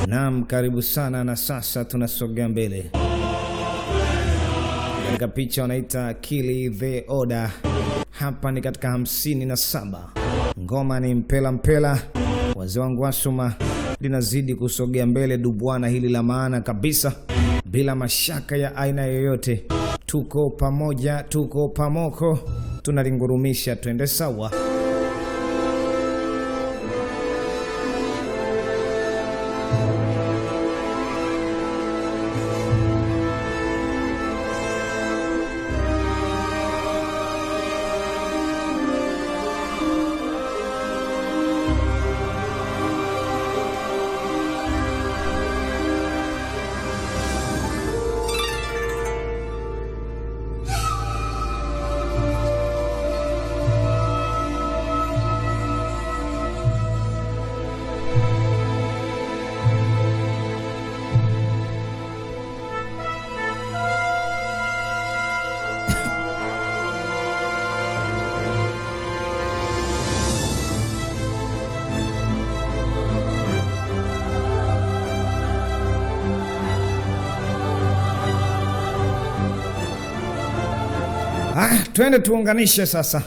Naam, karibu sana na sasa tunasogea mbele. Katika picha wanaita Kill the Order. Hapa ni katika 57. Ngoma ni mpela mpela. Wazee wangu wasoma linazidi kusogea mbele dubwana hili la maana kabisa. Bila mashaka ya aina yoyote. Tuko pamoja, tuko pamoko. Tunalingurumisha twende sawa. Twende tuunganishe sasa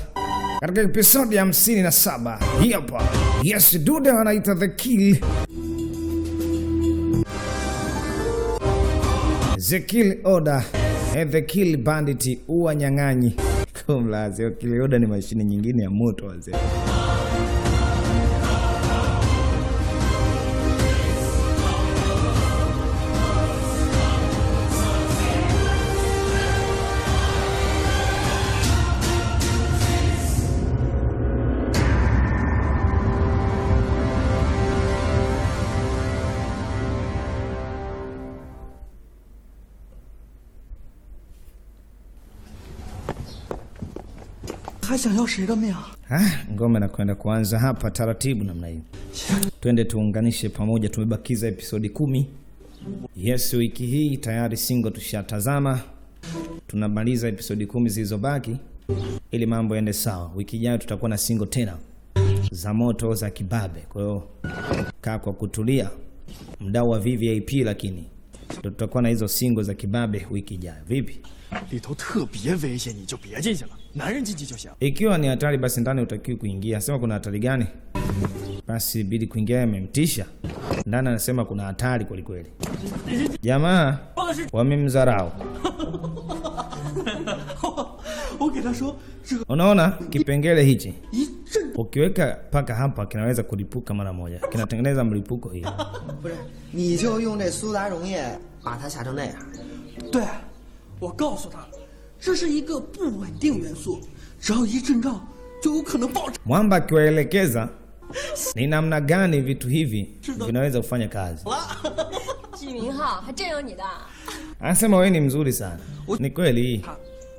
katika episode ya 57. Hii hapa. Yes, dude anaita The Kill. The Kill Order. The Kill Bandit uwa nyang'anyi. Kumlazi, Kill Order ni mashine nyingine ya moto wazee. Ngome na kwenda kuanza hapa taratibu namna hii. Twende tuunganishe pamoja, tumebakiza episodi 10. Yes, wiki hii tayari single tushatazama. Tunamaliza episodi 10 zilizobaki ili mambo yaende sawa. Wiki ijayo tutakuwa na single tena za moto za kibabe. Kwa hiyo kaa kwa kutulia. Mdau wa VVIP lakini tutakuwa na hizo single za kibabe wiki ijayo. Vipi? Ikiwa ni hatari basi ndani utakiwi kuingia. Sema kuna hatari gani? Basi bidi kuingia yamemtisha. Ndani anasema kuna hatari kweli kweli. Jamaa wamemdharau. Unaona kipengele hichi? Ukiweka paka hapa kinaweza kulipuka mara moja. Kinatengeneza mlipuko hiyo. Ni就用这苏打溶液把它吓成那样。对，我告诉他，这是一个不稳定元素，只要一震荡就有可能爆炸。 Mwamba akiwaelekeza ni namna gani vitu hivi vinaweza kufanya kazi. 季明浩还真有你的。 Anasema wewe ni mzuri sana. Ni kweli.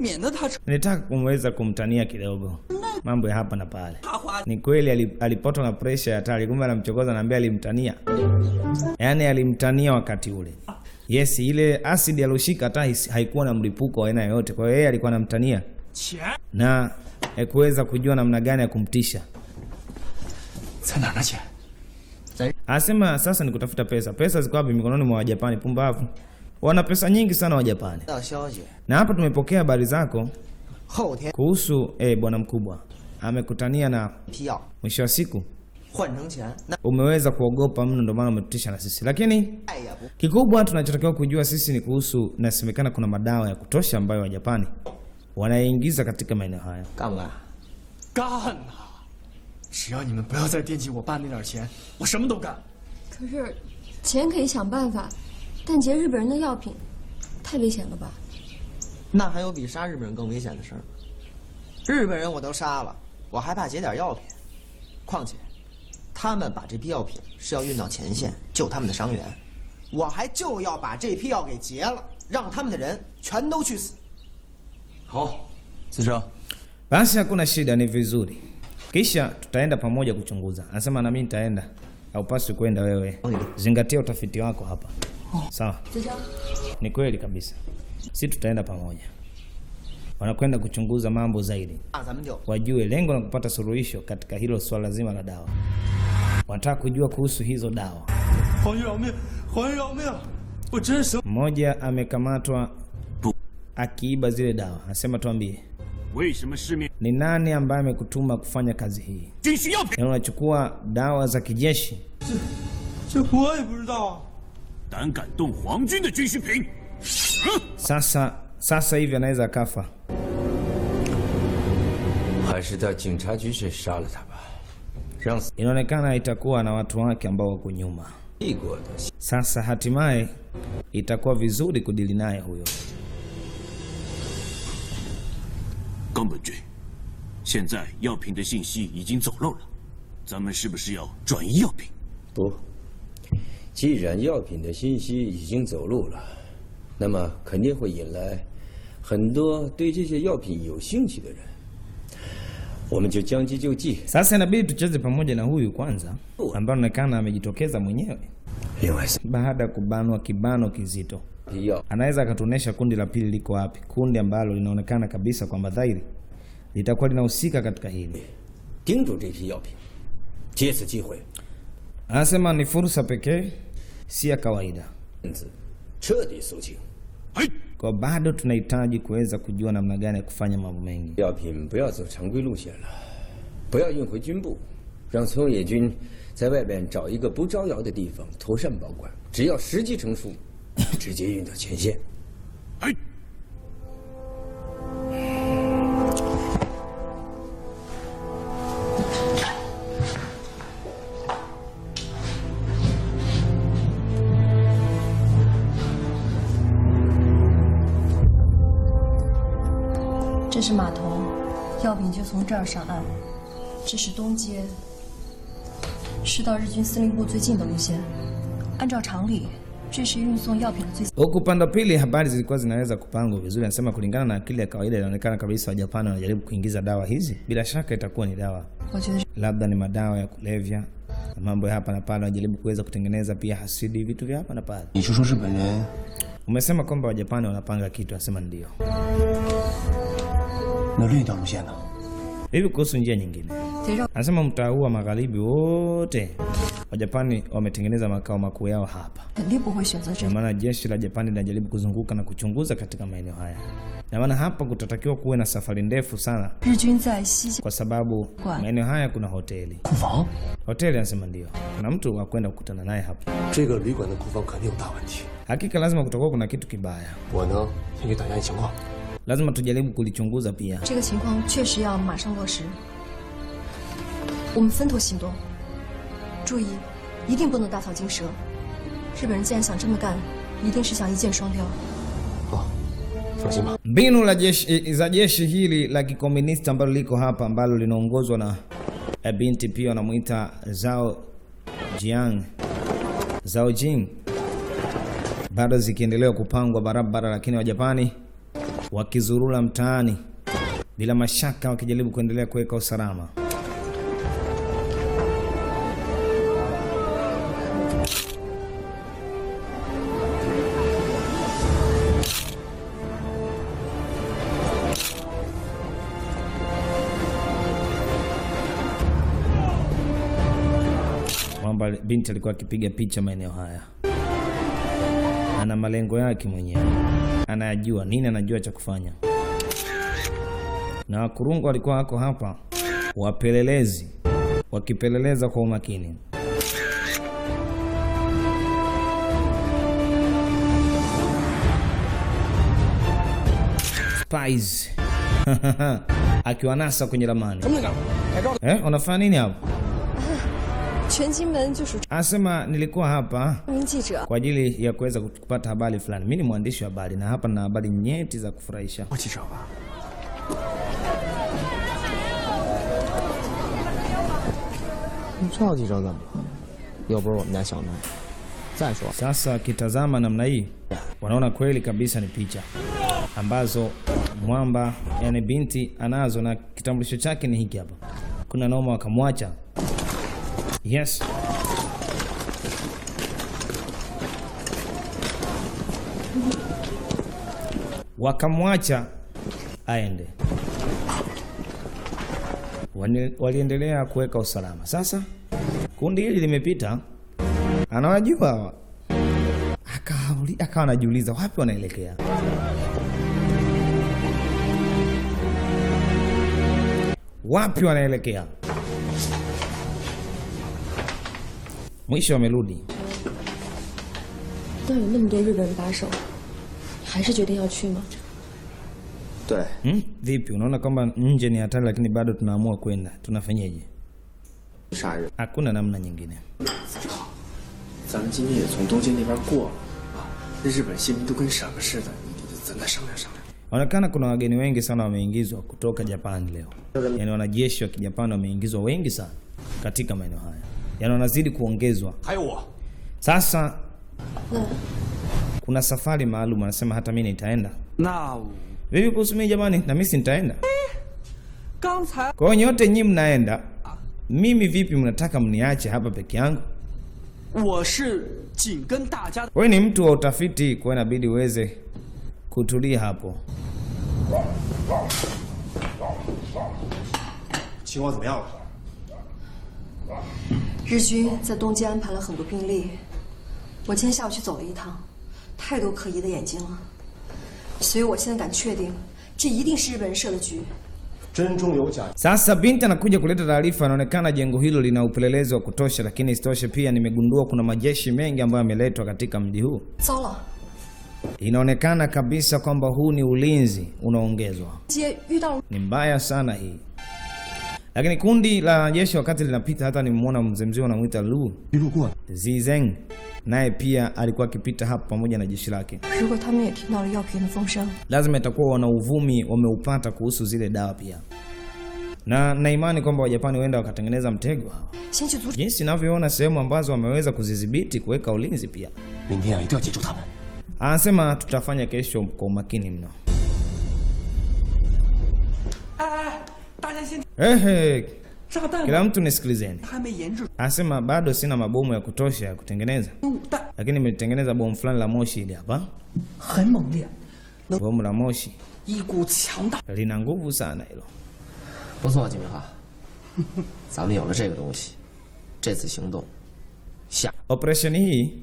免得他 Nitaka kumweza kumtania kidogo. Mambo ya hapa na pale. Ni kweli alipotwa na pressure ya hatari. Kumbe anamchokoza, anambia alimtania. Yaani alimtania wakati ule. Yes, ile acid aloshika hata haikuwa na mlipuko wa aina yoyote. Kwa hiyo yeye alikuwa anamtania. Na kuweza kujua namna gani ya kumtisha. Anasema sasa ni kutafuta pesa. Pesa ziko wapi? Mikononi mwa Wajapani pumbavu. Wana pesa nyingi sana Wajapani. Na hapa tumepokea habari zako kuhusu bwana mkubwa amekutania na mwisho wa siku umeweza kuogopa mno, ndio maana umetutisha na sisi. Lakini kikubwa tunachotakiwa kujua sisi ni kuhusu, nasemekana kuna madawa ya kutosha ambayo Wajapani wanaingiza katika maeneo haya.干只要你们不要再惦记我爸那点钱，我什么都干。可是钱可以想办法，但劫日本人的药品太危险了吧？那还有比杀日本人更危险的事儿？日本人我都杀了，我还怕劫点药品。况且，他们把这批药品是要运到前线救他们的伤员，我还就要把这批药给劫了，让他们的人全都去死。好，子生。 Basi hakuna shida, ni vizuri. Kisha tutaenda pamoja kuchunguza. Anasema na mimi nitaenda. Haupaswi kwenda wewe. Zingatia utafiti wako hapa. Sawa. Ni kweli kabisa. Sisi tutaenda pamoja. Wanakwenda kuchunguza mambo zaidi. Wajue lengo la kupata suluhisho katika hilo swala zima la dawa. Wanataka kujua kuhusu hizo dawa. 皇爷饶命！皇爷饶命！我真是。 Mmoja amekamatwa akiiba zile dawa. Anasema tuambie, ni nani ambaye amekutuma kufanya kazi hii? Na unachukua dawa za kijeshi? 这我也不知道啊。 胆敢动皇军的军需品， Sasa hivi anaweza akafa. 还是到警察局去杀了他吧，让死 Inaonekana itakuwa na watu wake ambao wako nyuma. 帝国的 Sasa hatimaye itakuwa vizuri kudili naye huyo. 冈本君，现在药品的信息已经走漏了，咱们是不是要转移药品？ 不，既然药品的信息已经走路了，那么肯定会引来很多对这些药品有兴趣的人。我们就将计就计。 Sasa inabidi tucheze pamoja na huyu kwanza, ambaye anaonekana amejitokeza mwenyewe 另外， baada ya kubanwa kibano kizito. 药 Anaweza akatuonesha kundi la pili liko wapi, kundi ambalo linaonekana kabisa kwamba dhahiri litakuwa linahusika katika hili. 盯住这批药品，借此机会， Anasema ni fursa pekee, si ya kawaida. 分子彻底肃清。 Kwa bado tunahitaji kuweza kujua namna gani ya kufanya mambo mengi. 药品不要走常规路线了，不要运回军部，让村野军在外边找一个不招摇的地方妥善保管，只要时机成熟，直接运到前线。 这是码头，药品就从这儿上岸。这是东街，是到日军司令部最近的路线。按照常理，这是运送药品的最。 Huku upande wa pili habari zilikuwa zinaweza kupangwa vizuri. Anasema kulingana na akili ya kawaida inaonekana kabisa Wajapani wanajaribu kuingiza dawa hizi. Bila shaka itakuwa ni dawa. Labda ni madawa ya kulevya. Na mambo ya hapa na pale wanajaribu kuweza kutengeneza pia hasidi, vitu vya hapa na pale. Umesema kwamba Wajapani wanapanga kitu, anasema ndio. 那另一条路线呢？ Hivi kuhusu njia nyingine. Anasema mtaa huu wa magharibi wote Wajapani wametengeneza makao makuu yao hapa. Kwa maana jeshi la Japani linajaribu kuzunguka na kuchunguza katika maeneo haya. Na maana hapa kutatakiwa kuwe na safari ndefu sana. Kwa sababu maeneo haya kuna hoteli. Hoteli anasema ndio. Kuna mtu wa kwenda kukutana naye hapa. Hakika lazima kutakuwa kuna kitu kibaya. Lazima tujaribu kulichunguza pia. 这个情况确实要马上落实。我们分头行动，注意，一定不能打草惊蛇。日本人既然想这么干，一定是想一箭双雕。好，放心吧。 Mbinu za jeshi hili la kikomunisti ambalo liko hapa, ambalo linaongozwa na binti pia wanamuita Zhao Jing, bado zikiendelea kupangwa barabara, lakini Wajapani wakizurura mtaani bila mashaka wakijaribu kuendelea kuweka usalama. Mwamba binti alikuwa akipiga picha maeneo haya. Ana malengo yake mwenyewe. Anajua nini, anajua cha kufanya. Na wakurungu walikuwa wako hapa, wapelelezi wakipeleleza kwa umakini. Spies akiwanasa kwenye ramani. Unafanya nini hapo? 全金门就属 Asema nilikuwa hapa 名记者。 kwa ajili ya kuweza kupata habari fulani. Mimi ni mwandishi wa habari na hapa na habari nyeti za kufurahisha. 我记者吧。你知道记者怎么了？又不是我们家小麦。再说， Sasa akitazama namna hii wanaona kweli kabisa ni picha ambazo mwamba, yani binti anazo, na kitambulisho chake ni hiki hapa. Kuna noma wakamwacha. Yes. Wakamwacha aende. Waliendelea kuweka usalama. Sasa kundi hili limepita Anawajua hawa. Akawa anajiuliza wapi wanaelekea. Wapi wanaelekea? Mwisho wamerudi. 那有那么多日本人把守，你还是决定要去吗？ 对， Vipi, unaona kwamba nje ni hatari lakini bado tunaamua kwenda. Tunafanyaje? 杀人。 Hakuna namna nyingine. 咱们今天也从东街那边过了啊，日本新兵都跟什么似的，咱再商量商量。 Inaonekana kuna wageni wengi sana wameingizwa kutoka Japan leo. Yaani wanajeshi wa Kijapani wameingizwa wengi sana katika maeneo haya. Yaani wanazidi kuongezwa. Sasa kuna safari maalum anasema hata mimi nitaenda. Vipi kuhusu mimi jamani? Na mimi nitaenda. Kwa hiyo nyote nyinyi mnaenda. Mimi vipi mnataka mniache hapa peke yangu? Wewe ni mtu wa utafiti, kwa inabidi uweze kutulia hapo. 情况怎么样了？ 日军在东街安排了很多兵力，我今天下午去走了一趟，太多可疑的眼睛了，所以我现在敢确定，这一定是日本人设的局。 Sasa binti anakuja kuleta taarifa, inaonekana jengo hilo lina upelelezi wa kutosha, lakini isitoshe pia nimegundua kuna majeshi mengi ambayo yameletwa katika mji huu. Zala. Inaonekana kabisa kwamba huu ni ulinzi unaongezwa. Ni mbaya sana hii. Lakini kundi la jeshi wakati linapita, hata nimemuona mzee mzee anamuita Lu Zizeng, naye pia alikuwa akipita hapa pamoja na jeshi lake. Lazima itakuwa wana uvumi wameupata kuhusu zile dawa pia. Na imani kwamba Wajapani huenda wakatengeneza mtego hao. Jinsi ninavyoona sehemu ambazo wameweza kuzidhibiti kuweka ulinzi pia. Anasema tutafanya kesho kwa umakini mno. Kila mtu nisikilizeni. Anasema bado sina mabomu ya kutosha ya kutengeneza. Lakini nimetengeneza bomu fulani la moshi hili hapa. Bomu la moshi. Lina nguvu sana hilo. 不错，金明浩，咱们有了这个东西，这次行动下 operation hii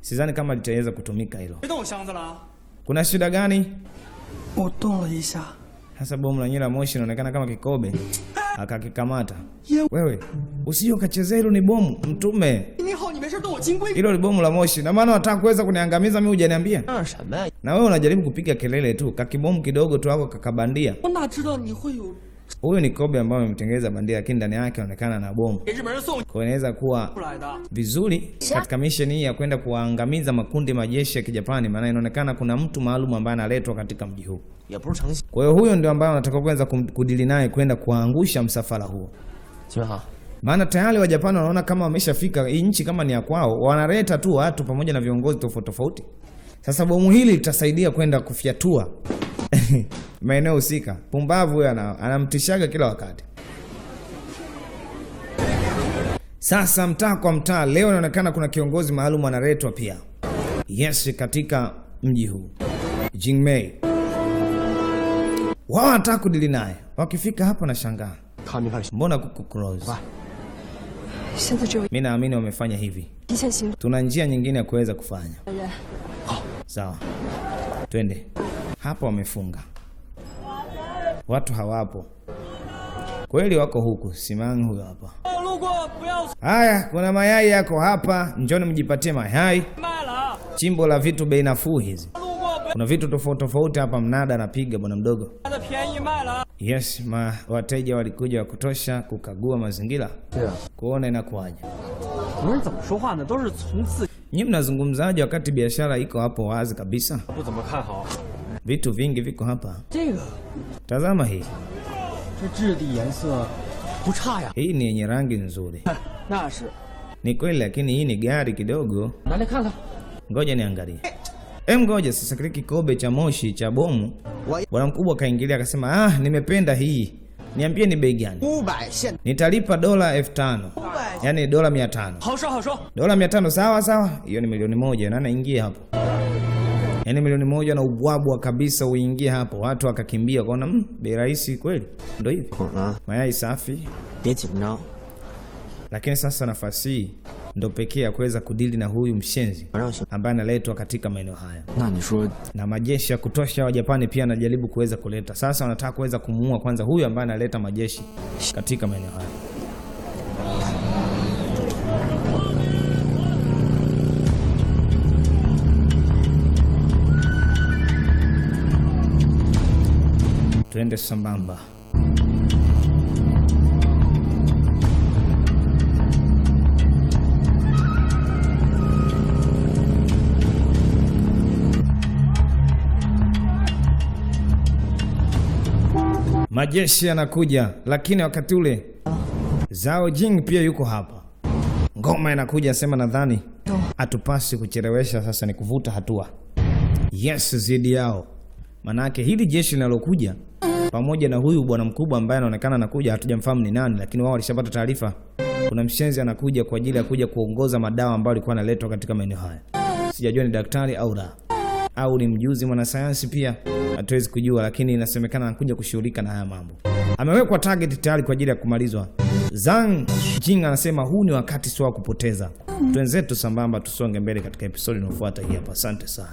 sidhani kama litaweza kutumika hilo. Kuna shida gani? 我动了一下。 Hasa bomu la moshi inaonekana kama kikobe. Akakikamata. Wewe, usije ukachezea hilo, ni bomu mtume. Hilo ni bomu la moshi. Na maana unataka kuweza kuniangamiza mimi hujaniambia? Na wewe unajaribu kupiga kelele tu. Kakibomu kidogo tu hapo kakabandia. Huyo ni kobe ambao amemtengeneza bandia, lakini ndani yake inaonekana na bomu. Kwa inaweza kuwa vizuri katika mission hii ya kwenda kuangamiza makundi majeshi ya Kijapani, maana inaonekana kuna mtu maalum ambaye analetwa katika mji huu. Kwa hiyo huyo ndio ambaye anataka kwanza kudili naye kwenda kuangusha msafara huo. Maana tayari wa Japani wanaona kama wameshafika hii nchi kama ni ya kwao, wanaleta tu watu pamoja na viongozi tofauti tofauti. Sasa bomu hili litasaidia kwenda kufyatua maeneo husika. Pumbavu huyo anamtishaga kila wakati. Sasa mtaa kwa mtaa leo inaonekana kuna kiongozi maalum analetwa pia. Yes, katika mji huu. Jingmei. Wao wanataka kudili naye. Wakifika hapo na shangaa. Mbona kuku close? Mimi naamini wamefanya hivi. Tuna njia nyingine ya kuweza kufanya. Sawa. Twende. Hapa wamefunga. Watu hawapo. Kweli wako huku. Simang huyo hapa. Haya, kuna mayai yako hapa. Njoni mjipatie mayai. Chimbo la vitu bei nafuu hizi. Kuna vitu tofauti tofauti hapa, mnada napiga bwana mdogo. Yes, wateja walikuja wa kutosha kukagua mazingira. Kuona inakuaje. Nyinyi mnazungumzaje wakati biashara iko hapo wazi kabisa? Vitu vingi viko hapa. Tazama hii. Hii ni yenye rangi nzuri. Ni kweli, lakini hii ni gari kidogo. Ngoja niangalie. Ngoja sasa, kile kikobe cha moshi cha bomu. Bwana mkubwa kaingilia akasema, nimependa hii. Niambie ni bei gani? Nitalipa dola 5,000. Yaani dola 500. Dola 500 sawa sawa. Hiyo ni milioni 1 na naingia hapo. Yaani milioni 1 na ubwabwa kabisa uingie hapo. Watu wakakimbia kwaona bei rahisi kweli. Ndio hivi. Mayai safi. Lakini sasa nafasi ndo pekee ya kuweza kudili na huyu mshenzi ambaye analetwa katika maeneo haya. Na majeshi ya kutosha wa Japani pia anajaribu kuweza kuleta. Sasa wanataka kuweza kumuua kwanza huyu ambaye analeta majeshi katika maeneo haya. Tuende sambamba. Majeshi yanakuja, lakini wakati ule Zhao Jing pia yuko hapa. Ngoma inakuja, sema nadhani hatupasi kuchelewesha, sasa ni kuvuta hatua. Yes, zidi yao. Manake hili jeshi linalokuja pamoja na huyu bwana mkubwa ambaye anaonekana anakuja, hatujamfahamu ni nani, lakini wao walishapata taarifa kuna mshenzi anakuja kwa ajili ya kuja kuongoza madawa ambayo alikuwa analetwa katika maeneo haya. Sijajua ni daktari au la, au ni mjuzi mwanasayansi pia, hatuwezi kujua, lakini inasemekana anakuja kushughulika na haya mambo. Amewekwa target tayari kwa ajili ya kumalizwa. Zhang Jing anasema huu ni wakati sio wa kupoteza. Twenzetu sambamba, tusonge mbele katika episodi inayofuata hii hapa. Asante sana.